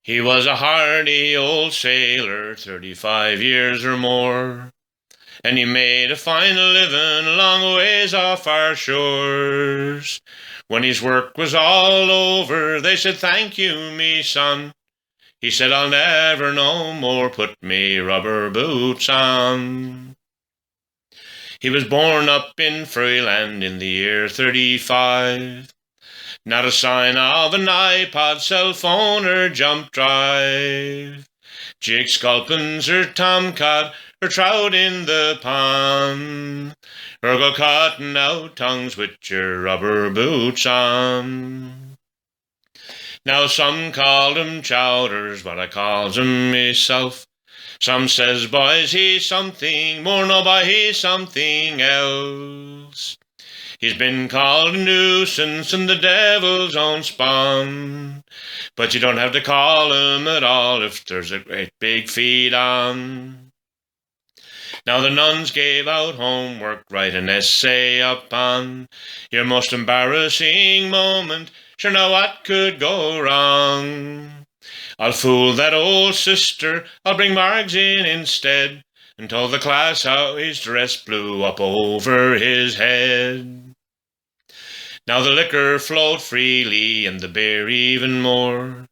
He was a hardy old sailor, 35 years or more, and he made a fine living a long ways off our shores. When his work was all over, they said, "Thank you, me son." He said, "I'll never no more put me rubber boots on." He was born up in Freyland in the year 35. Not a sign of an iPod, cell phone, or jump drive. Jig sculpins or tomcod or trout in the pond, or go cutting out tongues with your rubber boots on. Now some called 'em Chowders, but I calls 'em myself. Some says, "Boys, he's something more, no, boy, he's something else." He's been called a nuisance and the devil's own spawn, but you don't have to call him at all if there's a great big feed on. Now the nuns gave out homework, write an essay upon your most embarrassing moment. Sure, now what could go wrong? I'll fool that old sister, I'll bring Margs in instead, and told the class how his dress blew up over his head. Now the liquor flowed freely and the beer even more.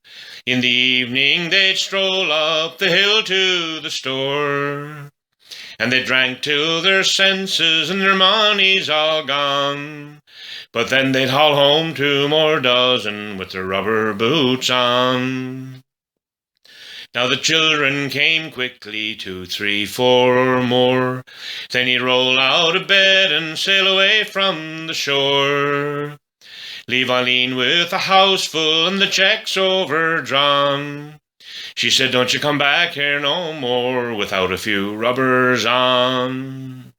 In the evening they'd stroll up the hill to the store, and they drank till their senses and their money's all gone. But then they'd haul home 2 more dozen with their rubber boots on. Now the children came quickly, 2, 3, 4 or more. Then he'd roll out of bed and sail away from the shore. Leave Eileen with a house full and the checks overdrawn. She said, "Don't you come back here no more without a few rubbers on."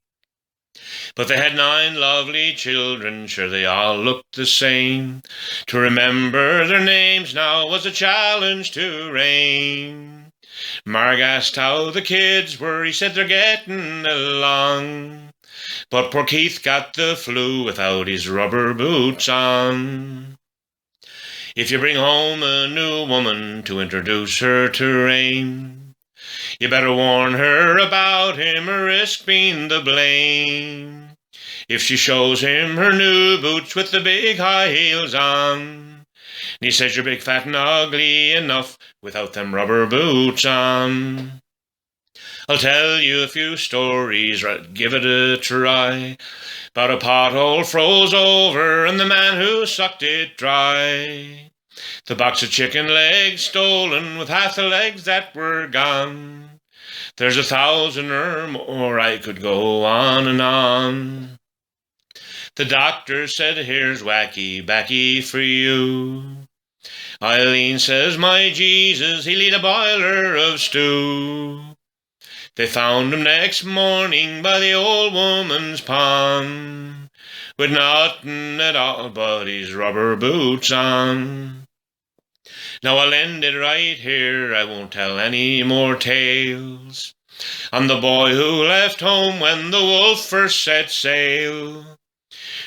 But they had 9 lovely children, sure they all looked the same. To remember their names now was a challenge to Raymond. Marg asked how the kids were, he said they're getting along. But poor Keith got the flu without his rubber boots on. If you bring home a new woman to introduce her to Rain, you better warn her about him or risk being the blame. If she shows him her new boots with the big high heels on, and he says you're big, fat, and ugly enough without them rubber boots on. I'll tell you a few stories, right, give it a try, about a pothole froze over and the man who sucked it dry. The box of chicken legs stolen with half the legs that were gone. There's 1,000 or more, I could go on and on. The doctor said, "Here's wacky backy for you." Eileen says, "My Jesus, he'll eat a boiler of stew." They found him next morning by the old woman's pond, with nothing at all but his rubber boots on. Now I'll end it right here, I won't tell any more tales on the boy who left home when the wolf first set sail.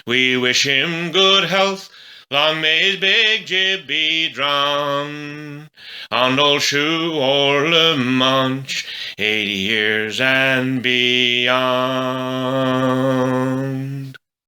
We wish him good health, long may his big jib be drawn on old Shoe or Le Manche, 80 years and beyond.